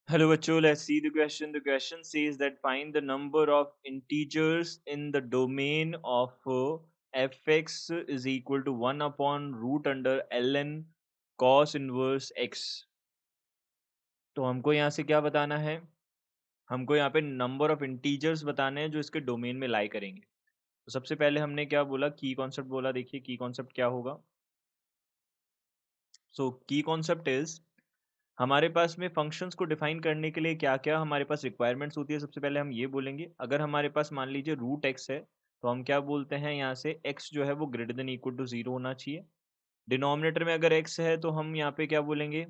Hello, bachcho. Let's see the question. The question says that find the number of integers in the domain of fx is equal to 1 upon root under ln cos inverse x. तो हमको यहाँ से क्या बताना है? हमको यहाँ पे नंबर ऑफ इंटीजर्स बताने हैं जो इसके डोमेन में लाई करेंगे. तो सबसे पहले हमने क्या बोला? की कॉन्सेप्ट बोला. देखिए की कॉन्सेप्ट क्या होगा. सो की कॉन्सेप्ट इज हमारे पास में फंक्शंस को डिफाइन करने के लिए क्या-क्या हमारे पास रिक्वायरमेंट्स होती है. सबसे पहले हम ये बोलेंगे, अगर हमारे पास मान लीजिए रूट एक्स है, तो हम क्या बोलते हैं यहाँ से एक्स जो है वो ग्रेटर देन इक्वल टू 0 होना चाहिए. डिनोमिनेटर में अगर एक्स है तो हम यहाँ पे क्या बोलेंगे,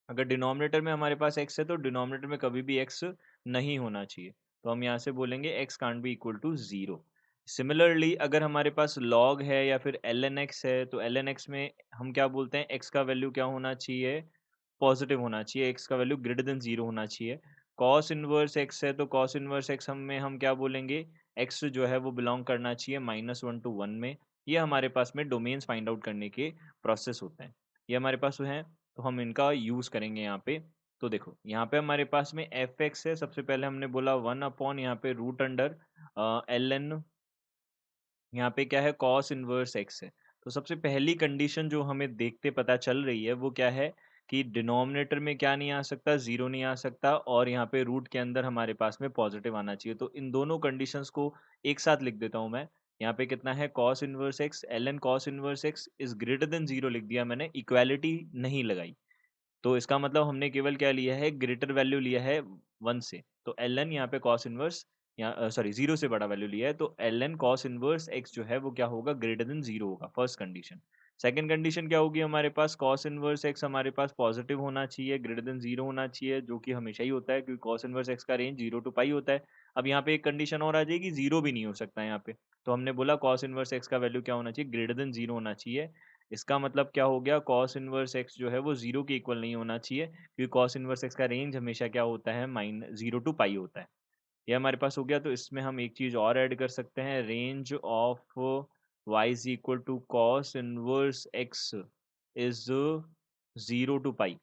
अगर डिनोमिनेटर में हमारे पास एक्स है तो डिनोमिनेटर में कभी भी एक्स नहीं होना चाहिए. तो हम यहाँ से बोलेंगे x can't be equal to 0. Similarly अगर हमारे पास लॉग है या फिर एल एन एक्स है तो एल एन एक्स में हम क्या बोलते हैं, एक्स का वैल्यू क्या होना चाहिए, पॉजिटिव होना चाहिए, एक्स का वैल्यू ग्रेटर देन 0 होना चाहिए. कॉस इनवर्स एक्स है तो कॉस इनवर्स एक्स हम क्या बोलेंगे, एक्स जो है वो बिलोंग करना चाहिए -1 to 1 में. ये हमारे पास में डोमेन्स फाइंड आउट करने के प्रोसेस होते हैं. ये हमारे पास है, तो हम इनका यूज़ करेंगे यहाँ पे. तो देखो यहाँ पे हमारे पास में एफ एक्स है. सबसे पहले हमने बोला 1 अपॉन यहाँ पे रूट अंडर एल एन, यहाँ पे क्या है कॉस इनवर्स एक्स है. तो सबसे पहली कंडीशन जो हमें देखते पता चल रही है वो क्या है कि डिनोमिनेटर में क्या नहीं आ सकता, जीरो नहीं आ सकता, और यहाँ पे रूट के अंदर हमारे पास में पॉजिटिव आना चाहिए. तो इन दोनों कंडीशंस को एक साथ लिख देता हूँ मैं. यहाँ पे कितना है cos inverse x, L N cos inverse x is greater than zero लिख दिया मैंने, इक्वालिटी नहीं लगाई. तो इसका मतलब हमने केवल क्या लिया है, ग्रेटर वैल्यू लिया है 1 से. तो एल एन यहाँ पे कॉस इनवर्स, यहाँ सॉरी 0 से बड़ा वैल्यू लिया है, तो L N cos inverse x जो है वो क्या होगा, ग्रेटर देन 0 होगा. First condition. सेकंड कंडीशन क्या होगी हमारे पास, कॉस इनवर्स एक्स हमारे पास पॉजिटिव होना चाहिए, ग्रेटर देन 0 होना चाहिए, जो कि हमेशा ही होता है क्योंकि कॉस इनवर्स एक्स का रेंज 0 to पाई होता है. अब यहाँ पे एक कंडीशन और आ जाएगी, 0 भी नहीं हो सकता यहाँ पे. तो हमने बोला कॉस इनवर्स एक्स का वैल्यू क्या होना चाहिए, ग्रेटर देन 0 होना चाहिए. इसका मतलब क्या हो गया, कॉस इनवर्स एक्स जो है वो 0 के इक्वल नहीं होना चाहिए क्योंकि कॉस इनवर्स एक्स का रेंज हमेशा क्या होता है, -0 to पाई होता है. ये हमारे पास हो गया. तो इसमें हम एक चीज़ और ऐड कर सकते हैं, range of y is equal to cos inverse x is 0 to pi.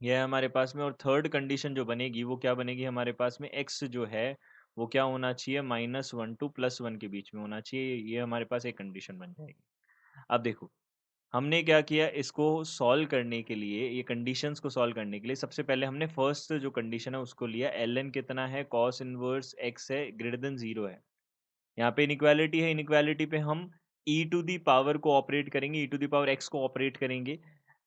यह है हमारे पास में. और थर्ड कंडीशन जो बनेगी वो क्या बनेगी हमारे पास में, एक्स जो है वो क्या होना चाहिए, -1 to +1 के बीच में होना चाहिए. ये हमारे पास एक कंडीशन बन जाएगी. अब देखो हमने क्या किया, इसको सॉल्व करने के लिए, ये कंडीशंस को सॉल्व करने के लिए सबसे पहले हमने फर्स्ट जो कंडीशन है उसको लिया. एल एन कितना है, कॉस इनवर्स एक्स है, ग्रेटर देन 0 है. यहाँ पे इनइक्वालिटी है, इनइक्वालिटी पे हम ई टू दी पावर को ऑपरेट करेंगे, ई टू दी पावर एक्स को ऑपरेट करेंगे.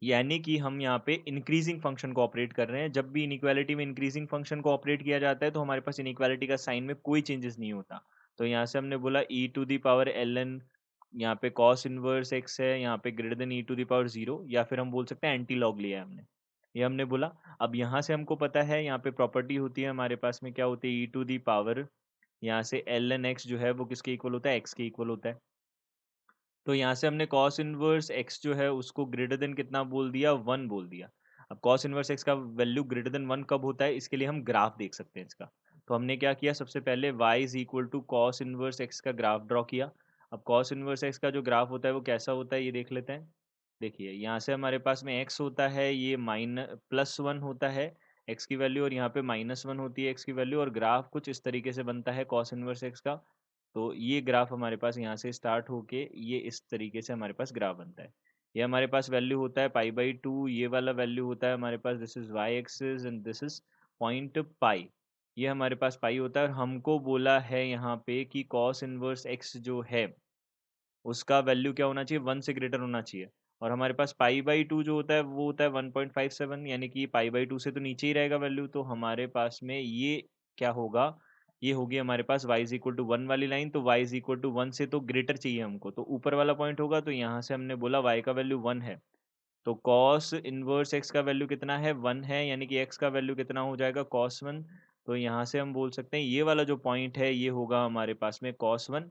यानी कि हम यहाँ पे इंक्रीजिंग फंक्शन को ऑपरेट कर रहे हैं. जब भी इनइक्वालिटी में इंक्रीजिंग फंक्शन को ऑपरेट किया जाता है तो हमारे पास इनइक्वालिटी का साइन में कोई चेंजेस नहीं होता. तो यहाँ से हमने बोला e to the power L N, यहाँ पे कॉस इनवर्स एक्स है, यहाँ पे greater than e to the power 0, या फिर हम बोल सकते हैं एंटी लॉग लिया है हमने. ये हमने बोला. अब यहाँ से हमको पता है, यहाँ पे प्रॉपर्टी होती है हमारे पास में, क्या होती है, ई टू दी पावर, यहाँ से एल एन एक्स जो है वो किसके इक्वल होता है, एक्स के इक्वल होता है. तो यहाँ से हमने कॉस इनवर्स एक्स जो है उसको ग्रेटर देन कितना बोल दिया, 1 बोल दिया. अब कॉस इनवर्स एक्स का वैल्यू ग्रेटर देन 1 कब होता है, इसके लिए हम ग्राफ देख सकते हैं इसका. तो हमने क्या किया, सबसे पहले y is equal to cos inverse x का ग्राफ ड्रॉ किया. अब कॉस इनवर्स एक्स का जो ग्राफ होता है वो कैसा होता है ये देख लेते हैं. देखिए यहाँ से हमारे पास में x होता है, ये +1 होता है x की वैल्यू, और यहाँ पे -1 होती है x की वैल्यू, और ग्राफ कुछ इस तरीके से बनता है कॉस इनवर्स एक्स का. तो ये ग्राफ हमारे पास यहाँ से स्टार्ट होके ये इस तरीके से हमारे पास ग्राफ बनता है. ये हमारे पास वैल्यू होता है π/2, ये वाला वैल्यू होता है हमारे पास, this is y axis and this is point pi. ये हमारे पास पाई होता है, और हमको बोला है यहाँ पे कि कॉस इनवर्स एक्स जो है उसका वैल्यू क्या होना चाहिए, 1 से ग्रेटर होना चाहिए. और हमारे पास π/2 जो होता है वो होता है 1.57, यानी कि π/2 से तो नीचे ही रहेगा वैल्यू. तो हमारे पास में ये क्या होगा, ये होगी हमारे पास y इज इक्वल टू 1 वाली लाइन. तो y इज इक्वल टू 1 से तो ग्रेटर चाहिए हमको, तो ऊपर वाला पॉइंट होगा. तो यहाँ से हमने बोला y का वैल्यू 1 है, तो कॉस इनवर्स x का वैल्यू कितना है, 1 है, यानी कि x का वैल्यू कितना हो जाएगा, cos 1. तो यहाँ से हम बोल सकते हैं ये वाला जो पॉइंट है ये होगा हमारे पास में cos 1.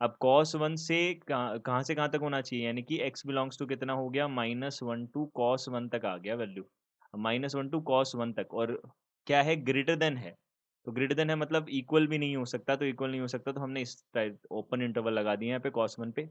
अब cos 1 से कहाँ से कहाँ तक होना चाहिए, यानी कि x बिलोंग्स टू कितना हो गया, -1 टू cos 1 तक आ गया वैल्यू. -1 टू cos 1 तक, और क्या है, ग्रेटर देन है. तो ग्रेटर देन है मतलब इक्वल भी नहीं हो सकता, तो इक्वल नहीं हो सकता तो हमने इस टाइप ओपन इंटरवल लगा दिया यहाँ पे cos 1 पे.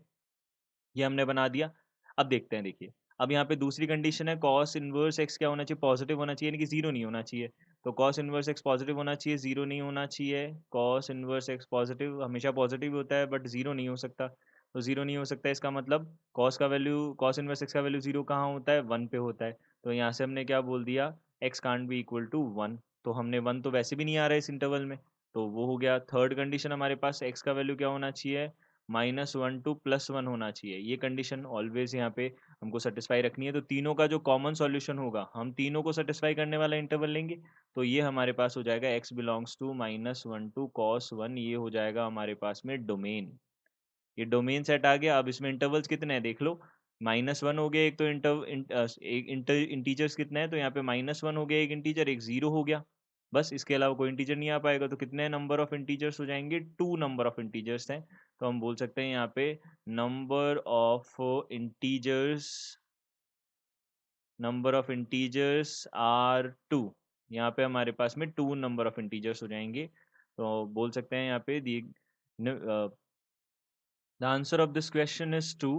ये हमने बना दिया. अब देखते हैं, देखिए अब यहाँ पे दूसरी कंडीशन है कॉस इनवर्स एक्स क्या होना चाहिए, पॉजिटिव होना चाहिए, यानी कि जीरो नहीं होना चाहिए। तो कॉस इनवर्स एक्स पॉजिटिव होना चाहिए, जीरो नहीं होना चाहिए। कॉस इनवर्स एक्स पॉजिटिव हमेशा पॉजिटिव होता है बट जीरो नहीं हो सकता। तो जीरो नहीं हो सकता, इसका मतलब कॉस का वैल्यू, कॉस इनवर्स एक्स का वैल्यू जीरो कहाँ होता है, वन पे होता है। तो यहाँ से हमने क्या बोल दिया, x can't be equal to one. तो हमने वन तो वैसे भी नहीं आ रहा है इस इंटरवल में, तो वो हो गया। थर्ड कंडीशन हमारे पास एक्स का वैल्यू क्या होना चाहिए, -1 टू +1 होना चाहिए। ये कंडीशन ऑलवेज यहाँ पे हमको सेटिस्फाई रखनी है। तो तीनों का जो कॉमन सॉल्यूशन होगा, हम तीनों को सेटिस्फाई करने वाला इंटरवल लेंगे। तो ये हमारे पास हो जाएगा x belongs to -1 to cos 1, ये हो जाएगा हमारे पास में डोमेन। ये डोमेन सेट आ गया। अब इसमें इंटरवल्स कितने हैं देख लो, -1 हो गया एक, तो इंटीजर्स कितने हैं, तो यहाँ पे -1 हो गया एक इंटीजर, एक जीरो हो गया। बस इसके अलावा कोई इंटीजर नहीं आ पाएगा। तो कितने नंबर ऑफ इंटीजर्स हो जाएंगे, टू नंबर ऑफ इंटीजर्स हैं। तो हम बोल सकते हैं यहाँ पे number of integers, number of integers are two. यहाँ पे हमारे पास में टू नंबर ऑफ इंटीजर्स हो जाएंगे। तो बोल सकते हैं यहाँ पे the answer of this question is 2.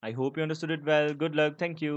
I hope you understood it well. Good luck. Thank you.